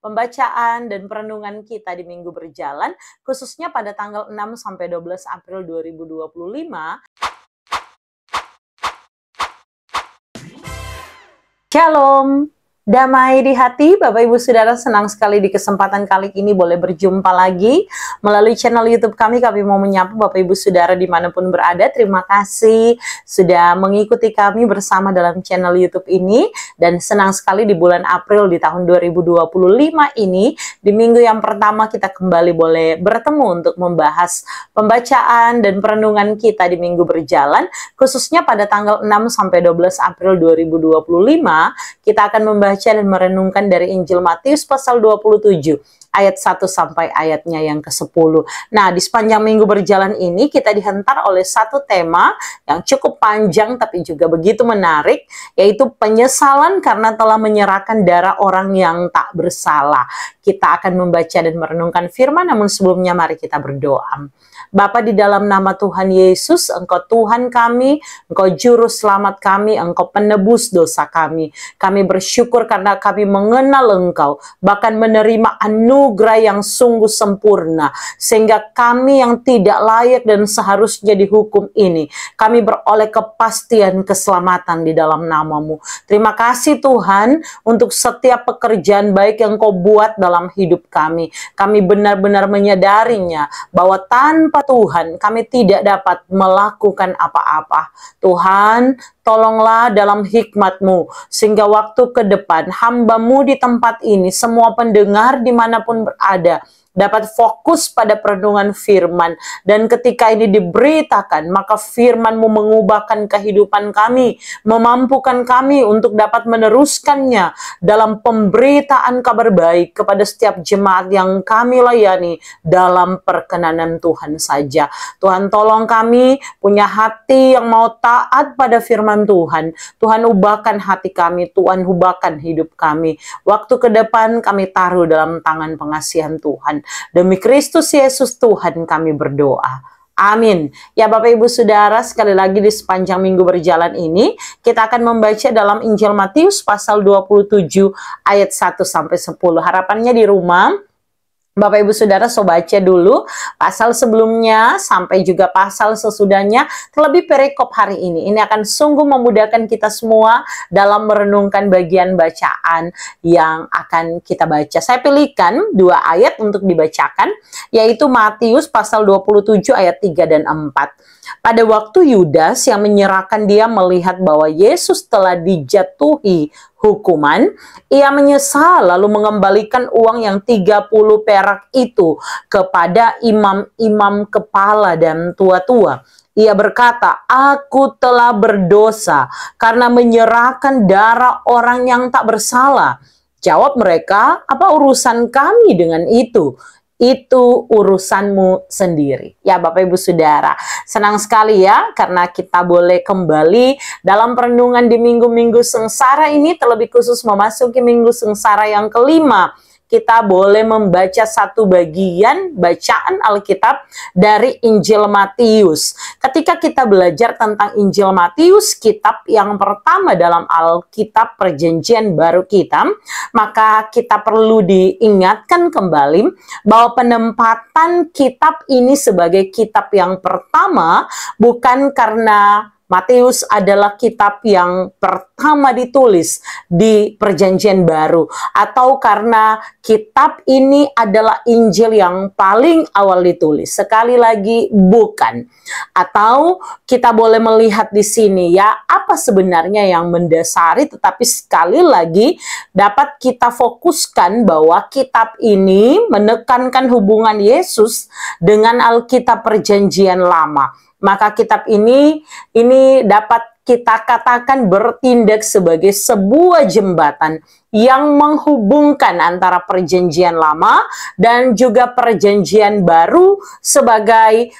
pembacaan dan perenungan kita di minggu berjalan, khususnya pada tanggal 6 sampai 12 April 2025. Shalom, damai di hati. Bapak Ibu Saudara, senang sekali di kesempatan kali ini boleh berjumpa lagi melalui channel YouTube kami. Kami mau menyapa Bapak Ibu Saudara dimanapun berada. Terima kasih sudah mengikuti kami bersama dalam channel YouTube ini. Dan senang sekali di bulan April di tahun 2025 ini, di minggu yang pertama kita kembali boleh bertemu untuk membahas pembacaan dan perenungan kita di minggu berjalan, khususnya pada tanggal 6 sampai 12 April 2025. Kita akan membaca dan merenungkan dari Injil Matius pasal 27 ayat 1 sampai ayatnya yang ke-10. Nah, di sepanjang minggu berjalan ini kita dihantar oleh satu tema yang cukup panjang tapi juga begitu menarik, yaitu penyesalan karena telah menyerahkan darah orang yang tak bersalah. Kita akan membaca dan merenungkan firman, namun sebelumnya mari kita berdoa. Bapa, di dalam nama Tuhan Yesus, Engkau Tuhan kami, Engkau Juru Selamat kami, Engkau penebus dosa kami. Kami bersyukur karena kami mengenal Engkau, bahkan menerima anugerah yang sungguh sempurna, sehingga kami yang tidak layak dan seharusnya dihukum ini, kami beroleh kepastian keselamatan di dalam nama-Mu. Terima kasih Tuhan untuk setiap pekerjaan baik yang Kau buat dalam hidup kami. Kami benar-benar menyadarinya bahwa tanpa Tuhan kami tidak dapat melakukan apa-apa. Tuhan, tolonglah dalam hikmat-Mu, sehingga waktu ke depan hamba-Mu di tempat ini, semua pendengar dimanapun berada, dapat fokus pada perenungan firman. Dan ketika ini diberitakan, maka firman-Mu mengubahkan kehidupan kami, memampukan kami untuk dapat meneruskannya dalam pemberitaan kabar baik kepada setiap jemaat yang kami layani dalam perkenanan Tuhan saja. Tuhan, tolong kami punya hati yang mau taat pada firman Tuhan. Tuhan, ubahkan hati kami, Tuhan ubahkan hidup kami. Waktu ke depan kami taruh dalam tangan pengasihan Tuhan. Demi Kristus Yesus Tuhan kami berdoa. Amin. Ya Bapak Ibu Saudara, sekali lagi di sepanjang minggu berjalan ini, kita akan membaca dalam Injil Matius pasal 27 ayat 1 sampai 10. Harapannya di rumah, Bapak Ibu Saudara, so baca dulu pasal sebelumnya sampai juga pasal sesudahnya, terlebih perikop hari ini. Ini akan sungguh memudahkan kita semua dalam merenungkan bagian bacaan yang akan kita baca. Saya pilihkan dua ayat untuk dibacakan, yaitu Matius pasal 27 ayat 3 dan 4. Pada waktu Yudas yang menyerahkan dia melihat bahwa Yesus telah dijatuhi hukuman, ia menyesal lalu mengembalikan uang yang 30 perak itu kepada imam-imam kepala dan tua-tua. Ia berkata, "Aku telah berdosa karena menyerahkan darah orang yang tak bersalah." Jawab mereka, "Apa urusan kami dengan itu? Itu urusanmu sendiri." Ya Bapak Ibu Saudara, senang sekali ya karena kita boleh kembali dalam perenungan di minggu-minggu sengsara ini, terlebih khusus memasuki minggu sengsara yang kelima. Kita boleh membaca satu bagian bacaan Alkitab dari Injil Matius. Ketika kita belajar tentang Injil Matius, kitab yang pertama dalam Alkitab Perjanjian Baru kita, maka kita perlu diingatkan kembali bahwa penempatan kitab ini sebagai kitab yang pertama bukan karena Matius adalah kitab yang pertama ditulis di Perjanjian Baru, atau karena kitab ini adalah Injil yang paling awal ditulis. Sekali lagi, bukan. Atau kita boleh melihat di sini ya, apa sebenarnya yang mendasari, tetapi sekali lagi dapat kita fokuskan bahwa kitab ini menekankan hubungan Yesus dengan Alkitab Perjanjian Lama. Maka kitab ini dapat kita katakan bertindak sebagai sebuah jembatan yang menghubungkan antara Perjanjian Lama dan juga Perjanjian Baru sebagai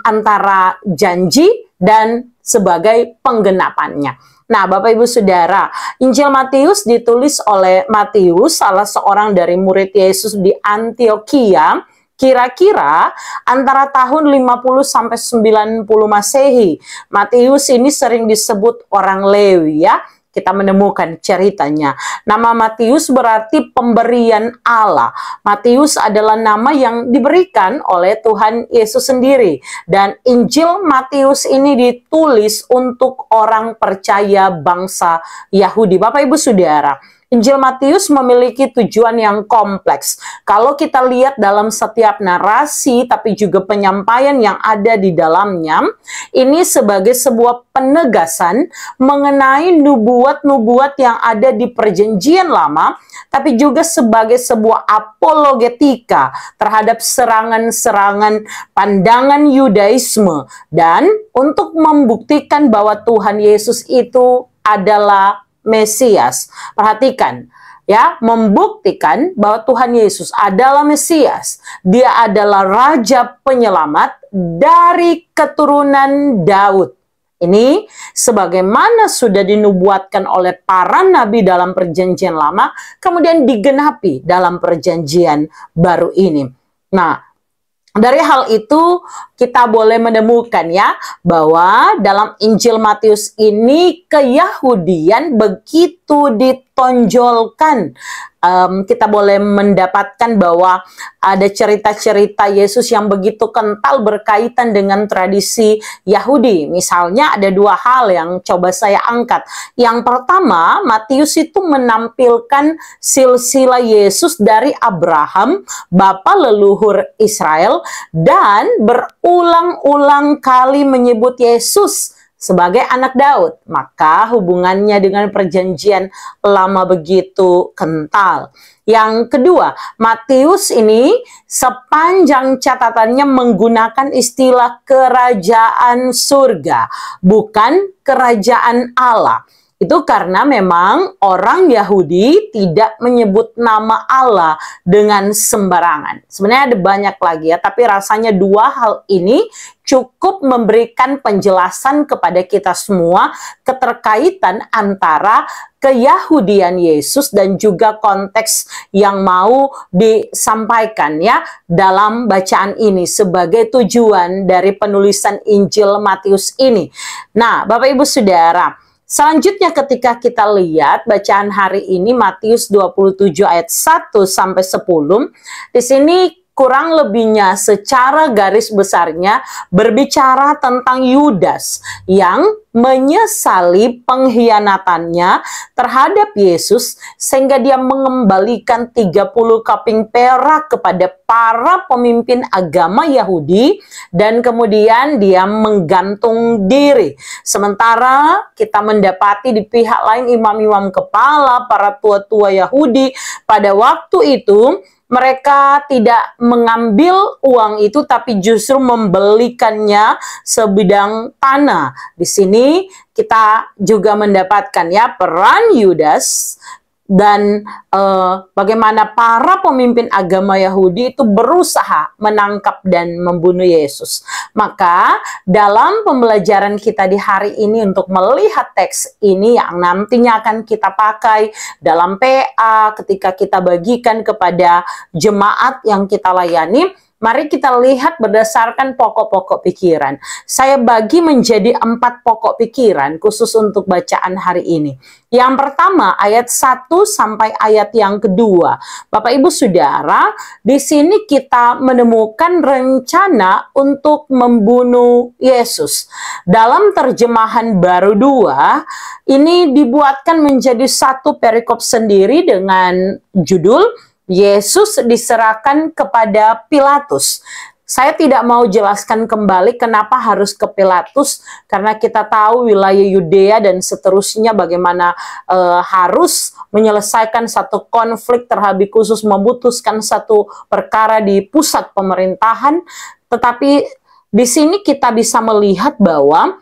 antara janji dan sebagai penggenapannya. Nah, Bapak Ibu Saudara, Injil Matius ditulis oleh Matius, salah seorang dari murid Yesus di Antiokhia, kira-kira antara tahun 50 sampai 90 Masehi. Matius ini sering disebut orang Lewi ya. kita menemukan ceritanya. Nama Matius berarti pemberian Allah. Matius adalah nama yang diberikan oleh Tuhan Yesus sendiri. Dan Injil Matius ini ditulis untuk orang percaya bangsa Yahudi. Bapak Ibu Saudara, Injil Matius memiliki tujuan yang kompleks. Kalau kita lihat dalam setiap narasi, tapi juga penyampaian yang ada di dalamnya, ini sebagai sebuah penegasan mengenai nubuat-nubuat yang ada di Perjanjian Lama, tapi juga sebagai sebuah apologetika terhadap serangan-serangan pandangan Yudaisme, dan untuk membuktikan bahwa Tuhan Yesus itu adalah Mesias. Perhatikan ya, membuktikan bahwa Tuhan Yesus adalah Mesias. Dia adalah Raja Penyelamat dari keturunan Daud. Ini sebagaimana sudah dinubuatkan oleh para nabi dalam Perjanjian Lama, kemudian digenapi dalam Perjanjian Baru ini. Nah, dari hal itu kita boleh menemukan ya bahwa dalam Injil Matius ini keyahudian begitu ditonjolkan. Kita boleh mendapatkan bahwa ada cerita-cerita Yesus yang begitu kental berkaitan dengan tradisi Yahudi. Misalnya ada dua hal yang coba saya angkat. Yang pertama, Matius itu menampilkan silsilah Yesus dari Abraham, bapa leluhur Israel, dan berulang-ulang kali menyebut Yesus sebagai anak Daud. Maka hubungannya dengan Perjanjian Lama begitu kental. Yang kedua, Matius ini sepanjang catatannya menggunakan istilah kerajaan surga, bukan kerajaan Allah. Itu karena memang orang Yahudi tidak menyebut nama Allah dengan sembarangan. Sebenarnya ada banyak lagi ya, tapi rasanya dua hal ini cukup memberikan penjelasan kepada kita semua keterkaitan antara keyahudian Yesus dan juga konteks yang mau disampaikan ya dalam bacaan ini sebagai tujuan dari penulisan Injil Matius ini. Nah, Bapak Ibu Saudara, selanjutnya ketika kita lihat bacaan hari ini Matius 27 ayat 1 sampai 10, di sini kurang lebihnya secara garis besarnya berbicara tentang Yudas yang menyesali pengkhianatannya terhadap Yesus sehingga dia mengembalikan 30 kaping perak kepada para pemimpin agama Yahudi dan kemudian dia menggantung diri. Sementara kita mendapati di pihak lain imam-imam kepala, para tua-tua Yahudi pada waktu itu mereka tidak mengambil uang itu tapi justru membelikannya sebidang tanah. Di sini kita juga mendapatkan ya peran Yudas dan bagaimana para pemimpin agama Yahudi itu berusaha menangkap dan membunuh Yesus. Maka dalam pembelajaran kita di hari ini untuk melihat teks ini yang nantinya akan kita pakai dalam PA ketika kita bagikan kepada jemaat yang kita layani, mari kita lihat berdasarkan pokok-pokok pikiran. Saya bagi menjadi 4 pokok pikiran khusus untuk bacaan hari ini. Yang pertama, ayat 1 sampai ayat yang kedua. Bapak Ibu Saudara, di sini kita menemukan rencana untuk membunuh Yesus. Dalam terjemahan baru 2, ini dibuatkan menjadi satu perikop sendiri dengan judul Yesus diserahkan kepada Pilatus. Saya tidak mau jelaskan kembali kenapa harus ke Pilatus, karena kita tahu wilayah Yudea dan seterusnya bagaimana harus menyelesaikan satu konflik terhabis khusus memutuskan satu perkara di pusat pemerintahan. Tetapi di sini kita bisa melihat bahwa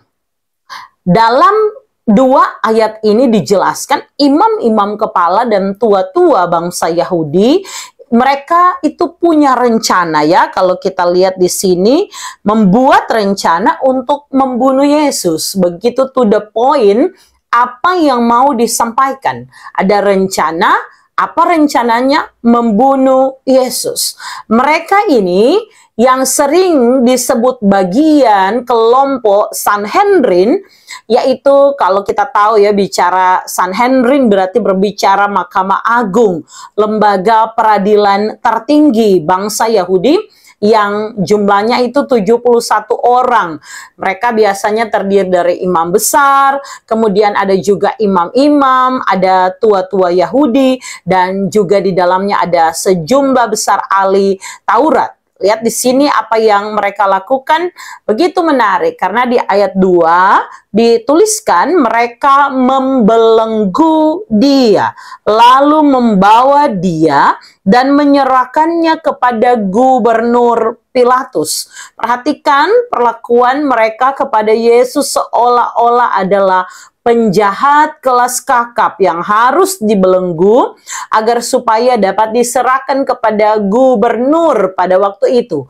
dalam 2 ayat ini dijelaskan imam-imam kepala dan tua-tua bangsa Yahudi, mereka itu punya rencana ya, kalau kita lihat di sini membuat rencana untuk membunuh Yesus. Begitu to the point apa yang mau disampaikan. Ada rencana, Apa rencananya? Membunuh Yesus. Mereka ini yang sering disebut bagian kelompok Sanhedrin, yaitu kalau kita tahu ya, bicara Sanhedrin berarti berbicara Mahkamah Agung, lembaga peradilan tertinggi bangsa Yahudi, yang jumlahnya itu 71 orang. Mereka biasanya terdiri dari imam besar, kemudian ada juga imam-imam, ada tua-tua Yahudi, dan juga di dalamnya ada sejumlah besar ahli Taurat. Lihat di sini apa yang mereka lakukan, begitu menarik karena di ayat 2 dituliskan mereka membelenggu dia, lalu membawa dia dan menyerahkannya kepada gubernur Pilatus. Perhatikan perlakuan mereka kepada Yesus seolah-olah adalah penjahat kelas kakap yang harus dibelenggu agar supaya dapat diserahkan kepada gubernur pada waktu itu.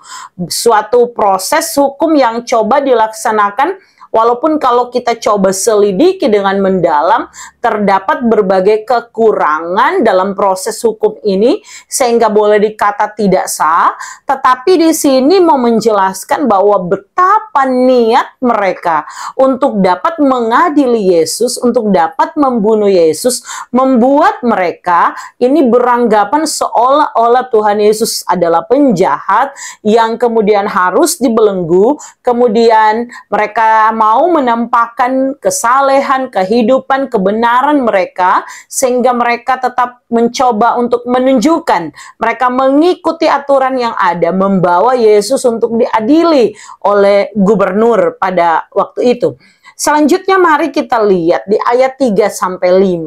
Suatu proses hukum yang coba dilaksanakan, walaupun kalau kita coba selidiki dengan mendalam, terdapat berbagai kekurangan dalam proses hukum ini sehingga boleh dikata tidak sah, tetapi di sini mau menjelaskan bahwa betapa niat mereka untuk dapat mengadili Yesus, untuk dapat membunuh Yesus, membuat mereka ini beranggapan seolah-olah Tuhan Yesus adalah penjahat yang kemudian harus dibelenggu, kemudian mereka mau menampakkan kesalehan, kehidupan, kebenaran mereka, sehingga mereka tetap mencoba untuk menunjukkan mereka mengikuti aturan yang ada, membawa Yesus untuk diadili oleh gubernur pada waktu itu. Selanjutnya mari kita lihat di ayat 3-5.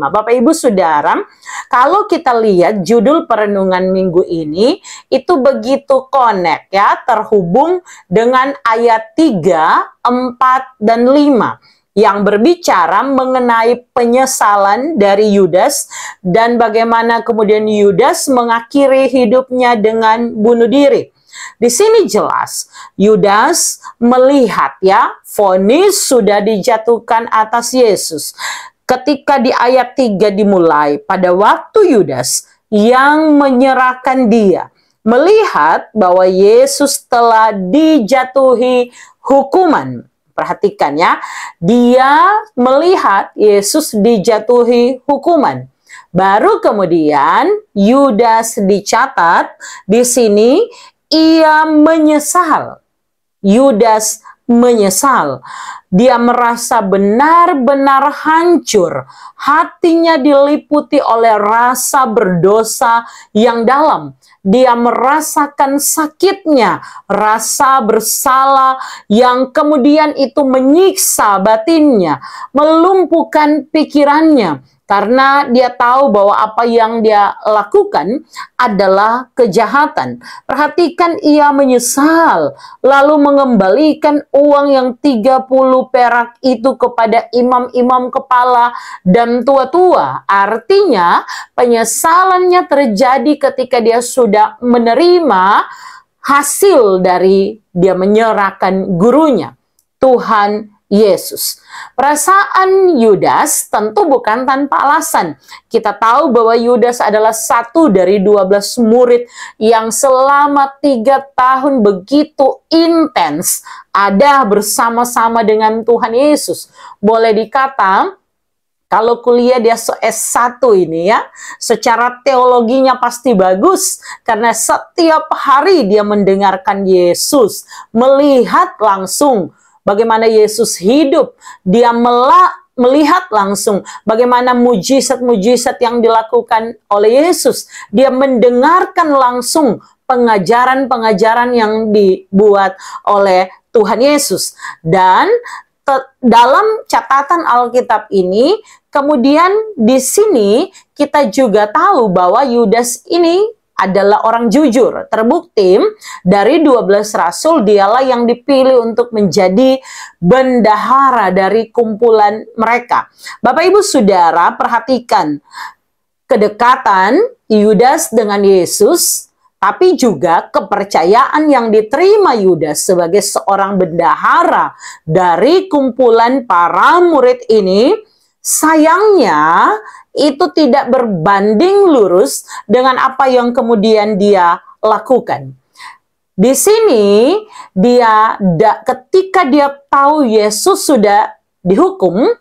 Bapak Ibu Saudara, kalau kita lihat judul perenungan minggu ini itu begitu connect ya, terhubung dengan ayat 3, 4, dan 5 yang berbicara mengenai penyesalan dari Yudas dan bagaimana kemudian Yudas mengakhiri hidupnya dengan bunuh diri. Di sini jelas Yudas melihat ya, vonis sudah dijatuhkan atas Yesus. Ketika di ayat 3 dimulai, pada waktu Yudas yang menyerahkan dia melihat bahwa Yesus telah dijatuhi hukuman. Perhatikan ya, dia melihat Yesus dijatuhi hukuman. Baru kemudian Yudas dicatat di sini, ia menyesal. Yudas menyesal. Dia merasa benar-benar hancur. Hatinya diliputi oleh rasa berdosa yang dalam. Dia merasakan sakitnya, rasa bersalah yang kemudian itu menyiksa batinnya, melumpuhkan pikirannya. Karena dia tahu bahwa apa yang dia lakukan adalah kejahatan. Perhatikan, ia menyesal, lalu mengembalikan uang yang 30 perak itu kepada imam-imam kepala dan tua-tua. Artinya penyesalannya terjadi ketika dia sudah menerima hasil dari dia menyerahkan gurunya, Tuhan Yesus. Perasaan Yudas tentu bukan tanpa alasan. Kita tahu bahwa Yudas adalah satu dari 12 murid yang selama 3 tahun begitu intens ada bersama-sama dengan Tuhan Yesus. Boleh dikata, kalau kuliah dia S1 ini ya, secara teologinya pasti bagus karena setiap hari dia mendengarkan Yesus, melihat langsung bagaimana Yesus hidup, dia melihat langsung bagaimana mujizat-mujizat yang dilakukan oleh Yesus. Dia mendengarkan langsung pengajaran-pengajaran yang dibuat oleh Tuhan Yesus. Dan dalam catatan Alkitab ini, kemudian di sini kita juga tahu bahwa Yudas ini adalah orang jujur. Terbukti dari 12 rasul dialah yang dipilih untuk menjadi bendahara dari kumpulan mereka. Bapak Ibu Saudara, perhatikan kedekatan Yudas dengan Yesus, tapi juga kepercayaan yang diterima Yudas sebagai seorang bendahara dari kumpulan para murid ini sayangnya itu tidak berbanding lurus dengan apa yang kemudian dia lakukan. Di sini ketika dia tahu Yesus sudah dihukum,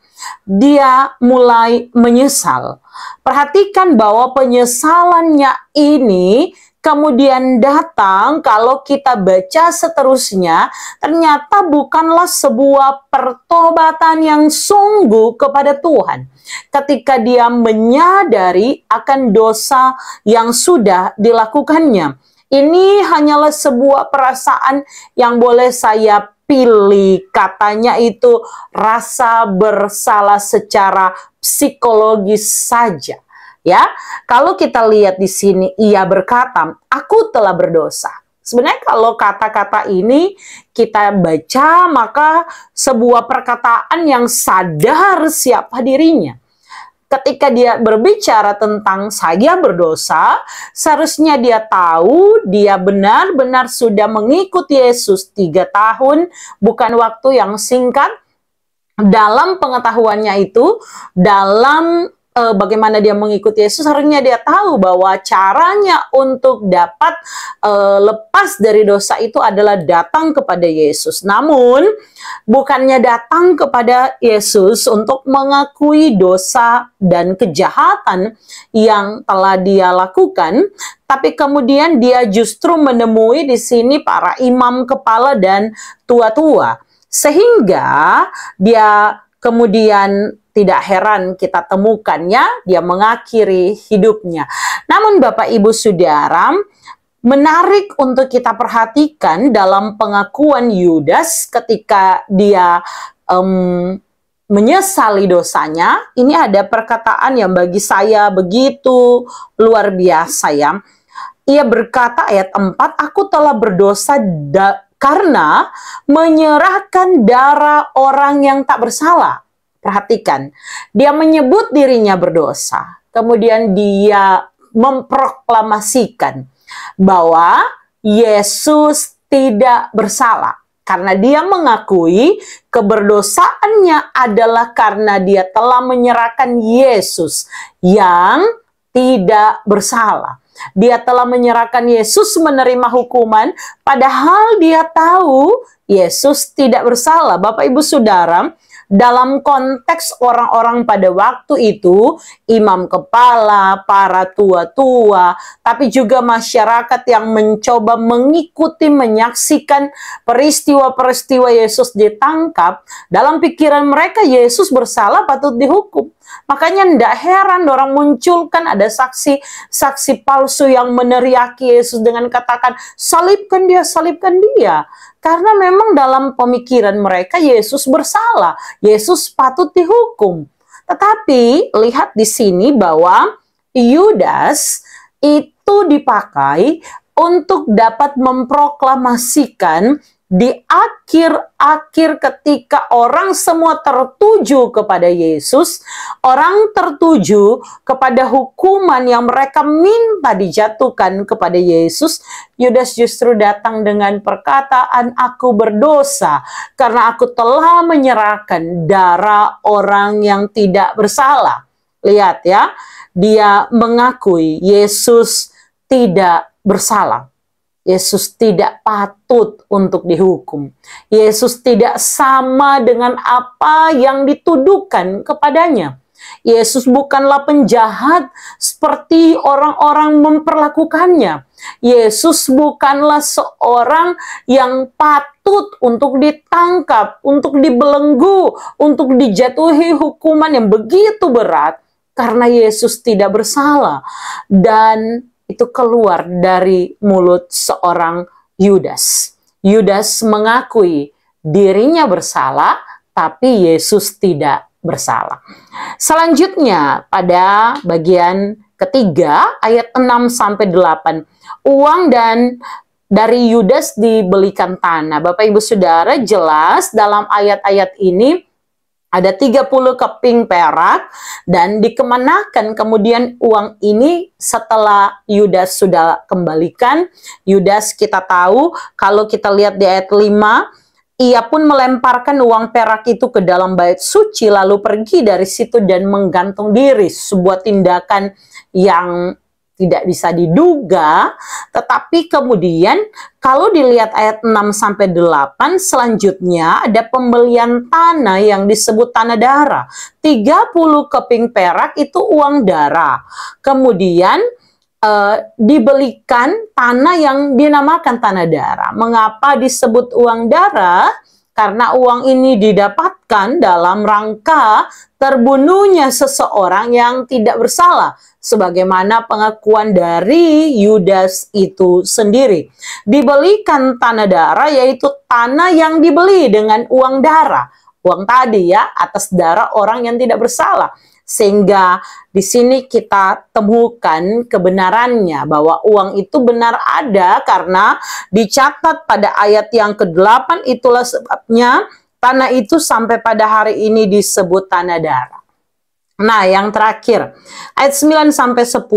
dia mulai menyesal. Perhatikan bahwa penyesalannya ini kemudian datang, kalau kita baca seterusnya, ternyata bukanlah sebuah pertobatan yang sungguh kepada Tuhan. Ketika dia menyadari akan dosa yang sudah dilakukannya. Ini hanyalah sebuah perasaan yang boleh saya pilih. Katanya itu rasa bersalah secara psikologis saja. Ya, kalau kita lihat di sini, ia berkata, "Aku telah berdosa." Sebenarnya kalau kata-kata ini kita baca, maka sebuah perkataan yang sadar siapa dirinya. Ketika dia berbicara tentang saya berdosa, seharusnya dia tahu dia benar-benar sudah mengikuti Yesus 3 tahun, bukan waktu yang singkat. Dalam pengetahuannya itu, dalam bagaimana dia mengikuti Yesus, harusnya dia tahu bahwa caranya untuk dapat lepas dari dosa itu adalah datang kepada Yesus. Namun, bukannya datang kepada Yesus untuk mengakui dosa dan kejahatan yang telah dia lakukan, tapi kemudian dia justru menemui di sini para imam kepala dan tua-tua. Sehingga dia kemudian tidak heran kita temukannya, dia mengakhiri hidupnya. Namun Bapak Ibu Saudara, menarik untuk kita perhatikan dalam pengakuan Yudas ketika dia menyesali dosanya. Ini ada perkataan yang bagi saya begitu luar biasa ya. Ia berkata ayat 4, "Aku telah berdosa karena menyerahkan darah orang yang tak bersalah." Perhatikan, dia menyebut dirinya berdosa. Kemudian dia memproklamasikan bahwa Yesus tidak bersalah. Karena dia mengakui keberdosaannya adalah karena dia telah menyerahkan Yesus yang tidak bersalah. Dia telah menyerahkan Yesus menerima hukuman, padahal dia tahu Yesus tidak bersalah. Bapak Ibu Saudara, dalam konteks orang-orang pada waktu itu, imam kepala, para tua-tua, tapi juga masyarakat yang mencoba mengikuti, menyaksikan peristiwa-peristiwa Yesus ditangkap, dalam pikiran mereka Yesus bersalah patut dihukum. Makanya tidak heran orang munculkan ada saksi palsu yang meneriaki Yesus dengan katakan, "Salibkan dia, salibkan dia." Karena memang dalam pemikiran mereka Yesus bersalah, Yesus patut dihukum. Tetapi lihat di sini bahwa Yudas itu dipakai untuk dapat memproklamasikan di akhir-akhir ketika orang semua tertuju kepada Yesus, orang tertuju kepada hukuman yang mereka minta dijatuhkan kepada Yesus, Yudas justru datang dengan perkataan, "Aku berdosa karena aku telah menyerahkan darah orang yang tidak bersalah." Lihat ya, dia mengakui Yesus tidak bersalah. Yesus tidak patut untuk dihukum. Yesus tidak sama dengan apa yang dituduhkan kepadanya. Yesus bukanlah penjahat seperti orang-orang memperlakukannya. Yesus bukanlah seorang yang patut untuk ditangkap, untuk dibelenggu, untuk dijatuhi hukuman yang begitu berat karena Yesus tidak bersalah. Dan itu keluar dari mulut seorang Yudas. Yudas mengakui dirinya bersalah, tapi Yesus tidak bersalah. Selanjutnya pada bagian ketiga ayat 6-8, uang dan dari Yudas dibelikan tanah. Bapak Ibu Saudara, jelas dalam ayat-ayat ini ada 30 keping perak dan dikemanakan kemudian uang ini setelah Yudas sudah kembalikan. Yudas kita tahu kalau kita lihat di ayat 5, Ia pun melemparkan uang perak itu ke dalam bait suci, lalu pergi dari situ dan menggantung diri. Sebuah tindakan yang tidak bisa diduga, tetapi kemudian kalau dilihat ayat 6-8 selanjutnya ada pembelian tanah yang disebut tanah darah. 30 keping perak itu uang darah. Kemudian dibelikan tanah yang dinamakan tanah darah. Mengapa disebut uang darah? Karena uang ini didapatkan dalam rangka terbunuhnya seseorang yang tidak bersalah, sebagaimana pengakuan dari Yudas itu sendiri. Dibelikan tanah darah, yaitu tanah yang dibeli dengan uang darah. Uang tadi ya, atas darah orang yang tidak bersalah. Sehingga di sini kita temukan kebenarannya bahwa uang itu benar ada, karena dicatat pada ayat yang ke-8, itulah sebabnya tanah itu sampai pada hari ini disebut tanah darah. Nah, yang terakhir ayat 9-10,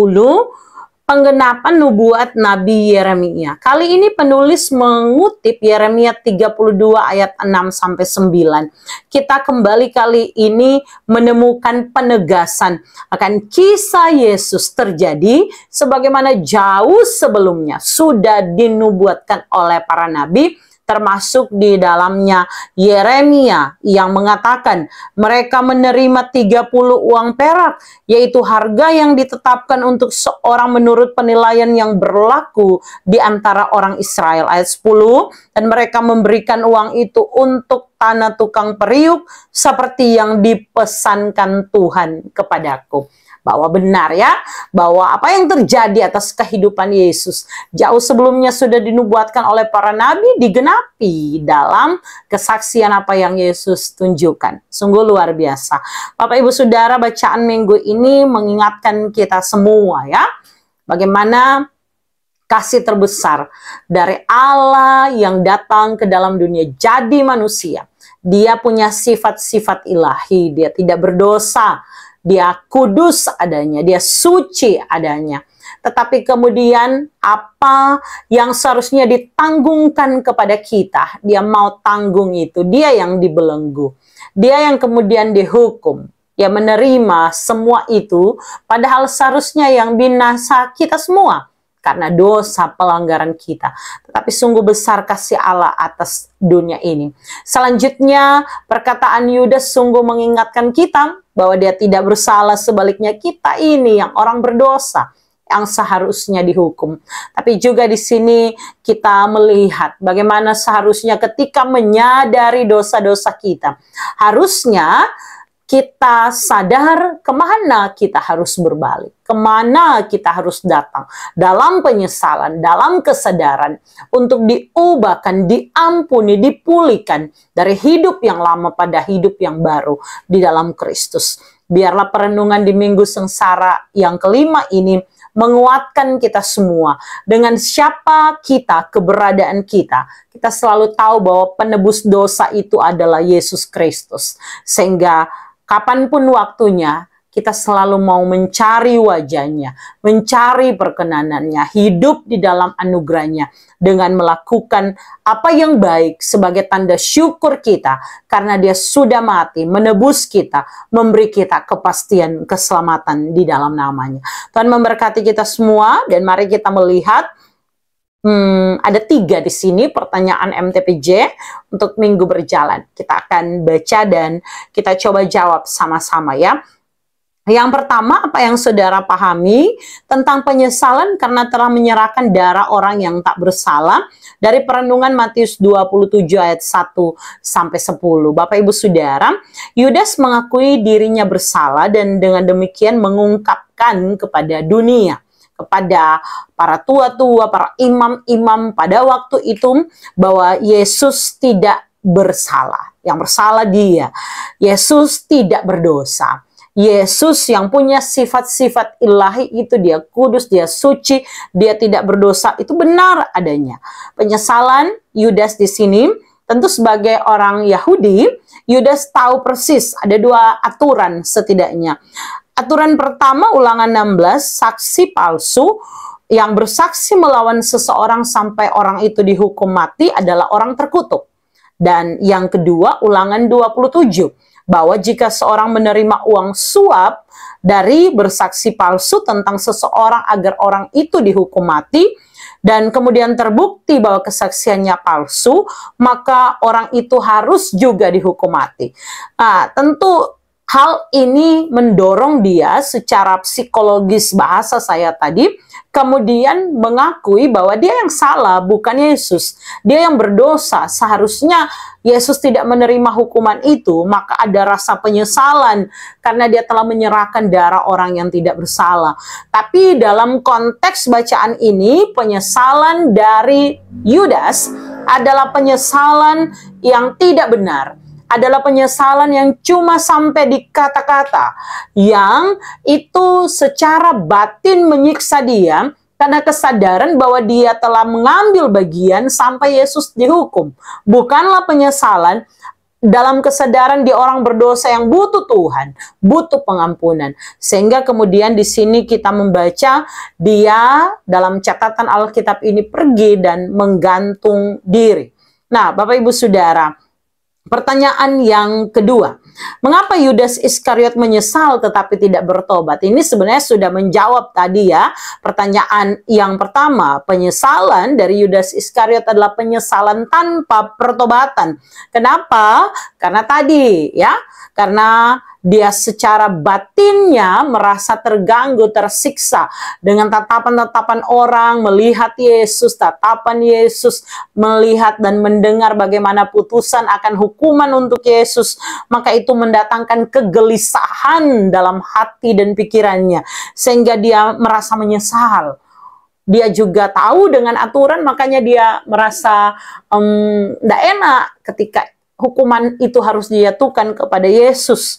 penggenapan nubuat Nabi Yeremia. Kali ini penulis mengutip Yeremia 32 ayat 6-9. Kita kembali kali ini menemukan penegasan akan kisah Yesus terjadi sebagaimana jauh sebelumnya sudah dinubuatkan oleh para nabi, termasuk di dalamnya Yeremia yang mengatakan mereka menerima 30 uang perak, yaitu harga yang ditetapkan untuk seorang menurut penilaian yang berlaku di antara orang Israel. Ayat 10, dan mereka memberikan uang itu untuk tanah tukang periuk seperti yang dipesankan Tuhan kepadaku. Bahwa benar ya, bahwa apa yang terjadi atas kehidupan Yesus jauh sebelumnya sudah dinubuatkan oleh para nabi, digenapi dalam kesaksian apa yang Yesus tunjukkan. Sungguh luar biasa. Bapak Ibu Saudara, bacaan minggu ini mengingatkan kita semua ya, bagaimana kasih terbesar dari Allah yang datang ke dalam dunia jadi manusia. Dia punya sifat-sifat ilahi, dia tidak berdosa, dia kudus adanya, dia suci adanya. Tetapi kemudian apa yang seharusnya ditanggungkan kepada kita, dia mau tanggung itu. Dia yang dibelenggu, dia yang kemudian dihukum. Dia menerima semua itu, padahal seharusnya yang binasa kita semua karena dosa pelanggaran kita. Tetapi sungguh besar kasih Allah atas dunia ini. Selanjutnya perkataan Yudas sungguh mengingatkan kita bahwa dia tidak bersalah, sebaliknya kita ini yang orang berdosa yang seharusnya dihukum. Tapi juga di sini kita melihat bagaimana seharusnya ketika menyadari dosa-dosa kita, harusnya kita sadar kemana kita harus berbalik, kemana kita harus datang dalam penyesalan, dalam kesadaran untuk diubahkan, diampuni, dipulihkan dari hidup yang lama pada hidup yang baru di dalam Kristus. Biarlah perenungan di Minggu Sengsara yang kelima ini menguatkan kita semua dengan siapa kita, keberadaan kita. Kita selalu tahu bahwa penebus dosa itu adalah Yesus Kristus, sehingga kapanpun waktunya, kita selalu mau mencari wajahnya, mencari perkenanannya, hidup di dalam anugerahnya dengan melakukan apa yang baik sebagai tanda syukur kita karena dia sudah mati, menebus kita, memberi kita kepastian keselamatan di dalam namanya. Tuhan memberkati kita semua, dan mari kita melihat ada 3 di sini pertanyaan MTPJ untuk minggu berjalan. Kita akan baca dan kita coba jawab sama-sama ya. Yang pertama, apa yang saudara pahami tentang penyesalan karena telah menyerahkan darah orang yang tak bersalah? Dari perenungan Matius 27 ayat 1-10. Bapak Ibu Saudara, Yudas mengakui dirinya bersalah dan dengan demikian mengungkapkan kepada dunia, kepada para tua-tua, para imam-imam pada waktu itu bahwa Yesus tidak bersalah. Yang bersalah dia. Yesus tidak berdosa. Yesus yang punya sifat-sifat ilahi itu, dia kudus, dia suci, dia tidak berdosa, itu benar adanya. Penyesalan Yudas di sini tentu sebagai orang Yahudi, Yudas tahu persis ada 2 aturan setidaknya. Aturan pertama, Ulangan 16, saksi palsu yang bersaksi melawan seseorang sampai orang itu dihukum mati adalah orang terkutuk. Dan yang kedua, Ulangan 27, bahwa jika seorang menerima uang suap dari bersaksi palsu tentang seseorang agar orang itu dihukum mati, dan kemudian terbukti bahwa kesaksiannya palsu, maka orang itu harus juga dihukum mati. Nah, tentu hal ini mendorong dia secara psikologis, bahasa saya tadi, kemudian mengakui bahwa dia yang salah, bukan Yesus. Dia yang berdosa. Seharusnya Yesus tidak menerima hukuman itu, maka ada rasa penyesalan karena dia telah menyerahkan darah orang yang tidak bersalah. Tapi dalam konteks bacaan ini, penyesalan dari Yudas adalah penyesalan yang tidak benar. Adalah penyesalan yang cuma sampai di kata-kata, yang itu secara batin menyiksa dia karena kesadaran bahwa dia telah mengambil bagian sampai Yesus dihukum. Bukanlah penyesalan dalam kesadaran dia orang berdosa yang butuh Tuhan, butuh pengampunan. Sehingga kemudian di sini kita membaca dia dalam catatan Alkitab ini pergi dan menggantung diri. Nah, Bapak Ibu Saudara, pertanyaan yang kedua, mengapa Yudas Iskariot menyesal tetapi tidak bertobat? Ini sebenarnya sudah menjawab tadi ya. Pertanyaan yang pertama, penyesalan dari Yudas Iskariot adalah penyesalan tanpa pertobatan. Kenapa? Karena tadi ya, karena dia secara batinnya merasa terganggu, tersiksa dengan tatapan-tatapan orang, melihat Yesus, tatapan Yesus, melihat dan mendengar bagaimana putusan akan hukuman untuk Yesus. Maka itu mendatangkan kegelisahan dalam hati dan pikirannya, sehingga dia merasa menyesal. Dia juga tahu dengan aturan, makanya dia merasa tidak enak ketika hukuman itu harus dijatuhkan kepada Yesus.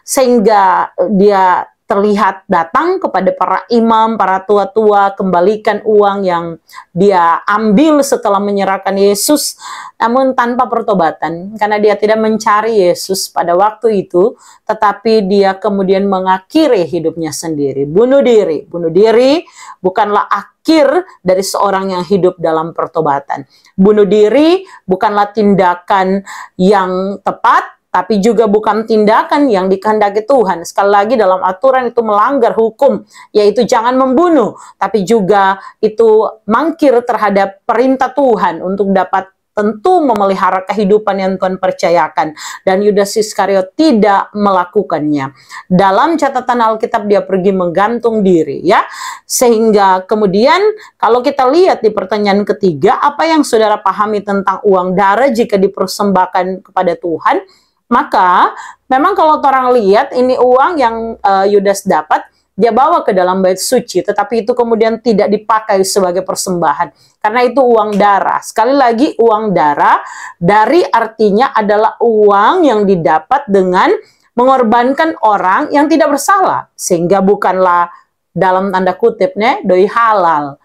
Sehingga dia terlihat datang kepada para imam, para tua-tua, kembalikan uang yang dia ambil setelah menyerahkan Yesus, namun tanpa pertobatan, karena dia tidak mencari Yesus pada waktu itu, tetapi dia kemudian mengakhiri hidupnya sendiri, bunuh diri. Bunuh diri bukanlah akhir dari seorang yang hidup dalam pertobatan. Bunuh diri bukanlah tindakan yang tepat, tapi juga bukan tindakan yang dikehendaki Tuhan. Sekali lagi, dalam aturan itu melanggar hukum, yaitu jangan membunuh, tapi juga itu mangkir terhadap perintah Tuhan untuk dapat tentu memelihara kehidupan yang Tuhan percayakan. Dan Yudas Iskariot tidak melakukannya. Dalam catatan Alkitab dia pergi menggantung diri ya. Sehingga kemudian kalau kita lihat di pertanyaan ketiga, apa yang saudara pahami tentang uang darah jika dipersembahkan kepada Tuhan? Maka memang kalau orang lihat ini uang yang Yudas dapat, dia bawa ke dalam bait suci, tetapi itu kemudian tidak dipakai sebagai persembahan, karena itu uang darah. Sekali lagi, uang darah dari artinya adalah uang yang didapat dengan mengorbankan orang yang tidak bersalah, sehingga bukanlah dalam tanda kutip doi halal.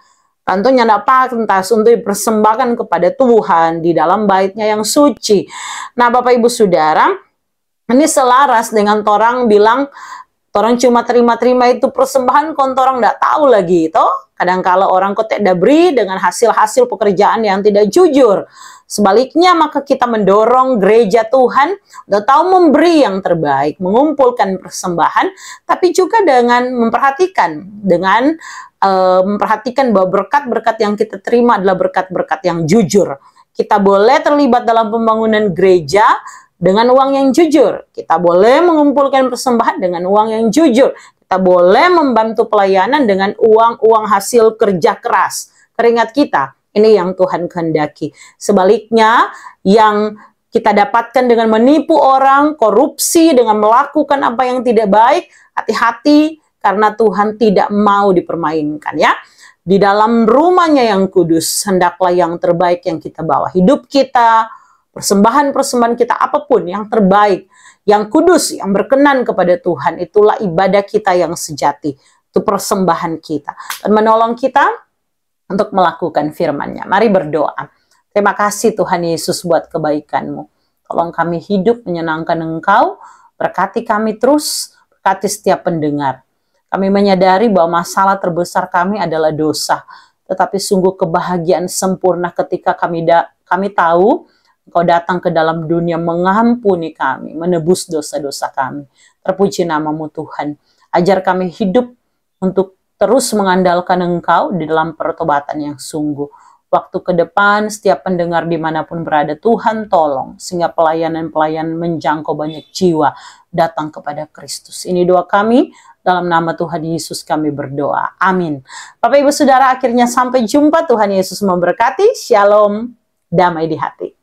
Tentunya tidak pantas untuk dipersembahkan kepada Tuhan di dalam baitnya yang suci. Nah, Bapak Ibu Saudara, ini selaras dengan orang bilang, orang cuma terima-terima itu persembahan, kon orang tidak tahu lagi. Kadang-kala orang kok tidak beri dengan hasil-hasil pekerjaan yang tidak jujur. Sebaliknya, maka kita mendorong gereja Tuhan udah tahu memberi yang terbaik, mengumpulkan persembahan, tapi juga dengan memperhatikan, memperhatikan bahwa berkat-berkat yang kita terima adalah berkat-berkat yang jujur. Kita boleh terlibat dalam pembangunan gereja dengan uang yang jujur. Kita boleh mengumpulkan persembahan dengan uang yang jujur. Kita boleh membantu pelayanan dengan uang hasil kerja keras, keringat kita. Ini yang Tuhan kehendaki. Sebaliknya, yang kita dapatkan dengan menipu orang, korupsi, dengan melakukan apa yang tidak baik, hati-hati, karena Tuhan tidak mau dipermainkan ya. Di dalam rumahnya yang kudus, hendaklah yang terbaik yang kita bawa. Hidup kita, persembahan-persembahan kita, apapun yang terbaik, yang kudus, yang berkenan kepada Tuhan, itulah ibadah kita yang sejati. Itu persembahan kita. Dan menolong kita untuk melakukan firman-Nya. Mari berdoa. Terima kasih Tuhan Yesus buat kebaikan-Mu. Tolong kami hidup menyenangkan Engkau, berkati kami terus, berkati setiap pendengar. Kami menyadari bahwa masalah terbesar kami adalah dosa. Tetapi sungguh kebahagiaan sempurna ketika kami tahu Engkau datang ke dalam dunia mengampuni kami, menebus dosa-dosa kami. Terpuji namamu Tuhan. Ajar kami hidup untuk terus mengandalkan Engkau di dalam pertobatan yang sungguh. Waktu ke depan, setiap pendengar dimanapun berada, Tuhan tolong, sehingga pelayanan-pelayanan menjangkau banyak jiwa datang kepada Kristus. Ini doa kami, dalam nama Tuhan Yesus kami berdoa. Amin. Bapak Ibu Saudara, akhirnya sampai jumpa. Tuhan Yesus memberkati. Shalom, damai di hati.